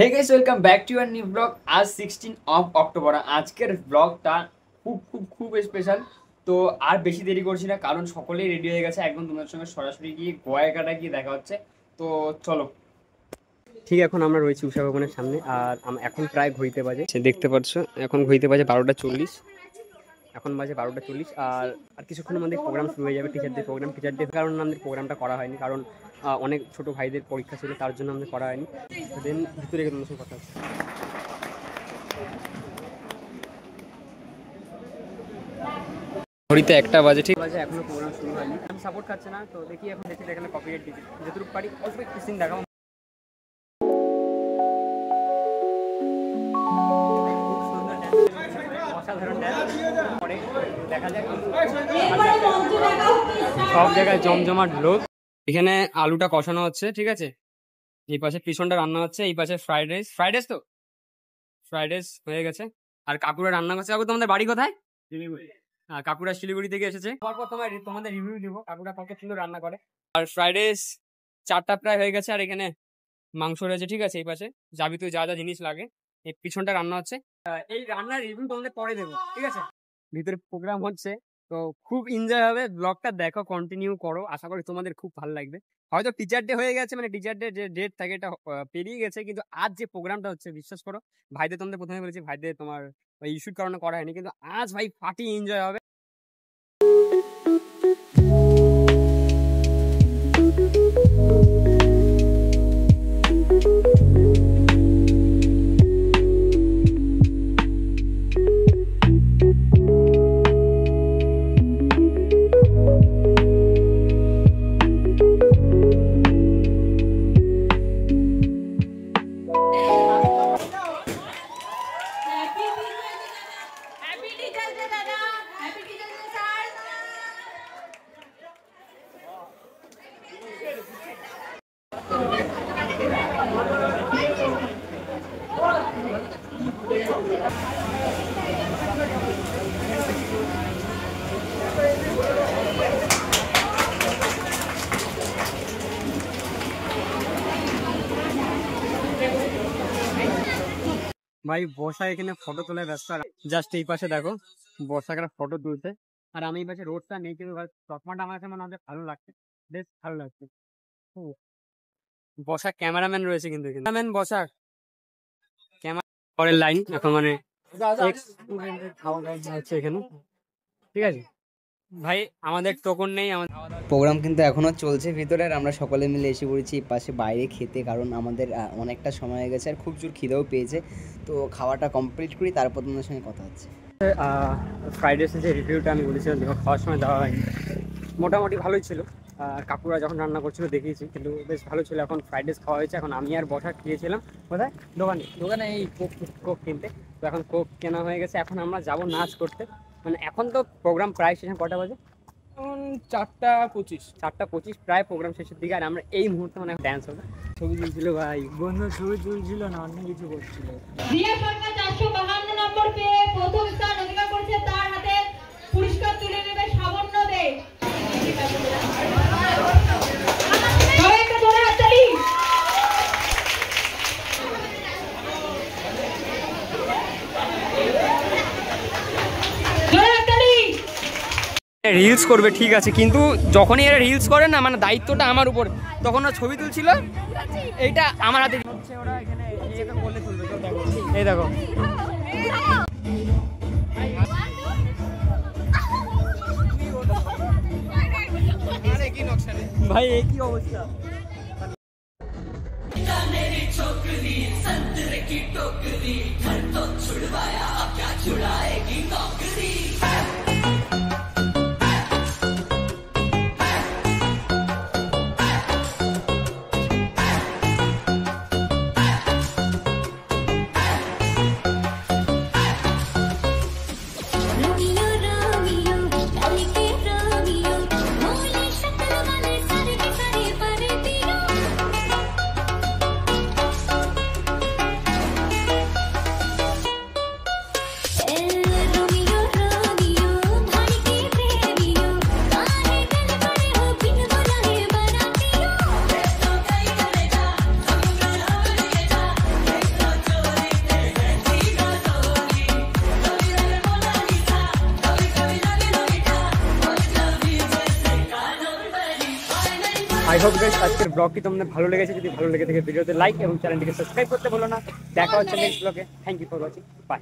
Hey guys welcome back to your new blog. आज 16 of October. আজকের ব্লগটা খুব খুব খুব স্পেশাল। তো আর বেশি দেরি করছি না, কারণ সকলেই রেডি হয়ে গেছে। একদম তোমাদের সঙ্গে সরাসরি গিয়ে গোয়াকাটা গিয়ে দেখা হচ্ছে। তো চলো। ঠিক এখন আমরা রয়েছি উষা ভবনের সামনে, আর এখন প্রায় ঘড়িতে বাজে, দেখতে পাচ্ছ এখন ঘড়িতে বাজে 12টা 40। এখন বাজে 12টা 40, আর কিছুক্ষণের মধ্যে প্রোগ্রাম শুরু হয়ে যাবে। টিচারদের প্রোগ্রাম, টিচারদের কারণে আমাদের প্রোগ্রামটা করা হয়নি, কারণ অনেক ছোট ভাইদের পরীক্ষা ছিল, তার জন্য আমাদের করা হয়নি। দেন ভিতরে গিয়ে তোমার সঙ্গে কথা হচ্ছে। ঘড়িতে 1টা বাজে, ঠিক বাজে, এখনো প্রোগ্রাম শুরু হয়নি। আমি সাপোর্ট খাচ্ছে না, তো দেখি এখন দেখি এখানে কপিরাইট দিচ্ছি, যতটুকু পারি অল্প একটু সিন দেখাবো। অসাধারণ ড্যান্স পরে দেখা যায়, সব জায়গায় জমজমাট লোক। এখানে আলুটা কষানো হচ্ছে, ঠিক আছে, এই পাশে পিছনটা রান্না হচ্ছে, এই পাশে ফ্রাইড রাইস তো ফ্রাইড রাইস হয়ে গেছে। আর কাকুরা রান্না করছে। কাকু তোমাদের বাড়ি কোথায়? কাকুরা শিলিগুড়ি থেকে এসেছে। তারপর তোমাদের রিভিউ দিব কাকুরা কত সুন্দর রান্না করে। আর ফ্রাইড রাইস 4টা প্রায় হয়ে গেছে, আর এখানে মাংস রয়েছে, ঠিক আছে, এই পাশে যাবতীয় যা যা জিনিস লাগে। এই পিছনটা রান্না হচ্ছে। এই রান্নার রিভিউ তোমাদের পরে দেবো, ঠিক আছে। ভিতরে প্রোগ্রাম হচ্ছে, তো খুব এনজয় হবে। ব্লগটা দেখো, কন্টিনিউ করো, আশা করি তোমাদের খুব ভালো লাগবে। হয়তো টিচার ডে হয়ে গেছে, মানে টিচার ডে যে ডেট থাকে এটা পেরিয়ে গেছে, কিন্তু আজ যে প্রোগ্রামটা হচ্ছে, বিশ্বাস করো, ভাইদের তোমাদের প্রথমে বলেছি, ভাইদের তোমার ইস্যুর কারণে করা হয়নি, কিন্তু আজ ভাই পার্টি এনজয় হবে। ভাই বর্ষা এখানে ফটো তোলায় ব্যস্ত, জাস্ট এই পাশে দেখো বর্ষাকে ফটো তুলছে, আর আমি এই পাশে রোডটা নেই, কিন্তু চশমাটা আমার কাছে মনে হয় ভালো লাগছে, বেশ ভালো লাগছে। বর্ষা ক্যামেরাম্যান রয়েছে, কিন্তু ক্যামেরাম্যান বর্ষার ক্যামেরা পরের লাইন এখন, মানে হচ্ছে এখানে, ঠিক আছে ভাই, আমাদের টোকন নেই। আমাদের প্রোগ্রাম কিন্তু এখনো চলছে ভিতরে, আর আমরা সকলে মিলে এসে পড়েছি পাশে বাইরে খেতে, কারণ আমাদের অনেকটা সময় হয়ে গেছে আর খুব জোর খিদেও পেয়েছে। তো খাওয়াটা কমপ্লিট করি, তারপর তোমাদের সঙ্গে কথা হচ্ছে। ফ্রাইড রাইসের যে রিভিউটা আমি বলেছিলাম, দেখো খাওয়ার সময় দেওয়া হয়নি, মোটামুটি ভালোই ছিল। কাকুরা যখন রান্না করছিল দেখিয়েছি, কিন্তু বেশ ভালো ছিল। এখন ফ্রাইড রাইস খাওয়া হয়েছে, এখন আমি আর বসা খেয়েছিলাম কোথায়, দোকানে এই কোক কিনতে। তো এখন কোক কেনা হয়ে গেছে, এখন আমরা যাবো নাচ করতে। মানে এখন তো প্রোগ্রাম প্রায় শেষ, কটা বাজে? 4টা 25 প্রায় প্রোগ্রাম শেষের দিকে, আর আমরা এই মুহূর্তে মানে ড্যান্স হবে। ছবি তুলছিল ভাই, বন্ধু ছবি তুলছিল না, অন্য কিছু করছিল। রিয়া সরকার 452 নম্বর পেয়ে প্রথম স্থান অধিকার করেছে, তার হাতে পুরস্কার তুলে নেবে সাবন্য দে। সবাই একটা জোরে হাততালি। রিলস করবে, ঠিক আছে, কিন্তু যখনই এরা রিলস করে না, মানে দায়িত্বটা আমার উপর, তখন ওরা ছবি তুলছিল, এইটা আমার হাতে হচ্ছে। ওরা এখানে বলে তুলবে, এই দেখো ভাই, এই কি অবস্থা। আই হোপ গাইস আজকের ব্লগটি তোমাদের ভালো লেগেছে। যদি ভালো লেগে থাকে ভিডিওতে লাইক এবং চ্যানেলটিকে সাবস্ক্রাইব করতে ভুলো না। দেখা হচ্ছে নেক্সট ব্লগে। Thank you for watching. By.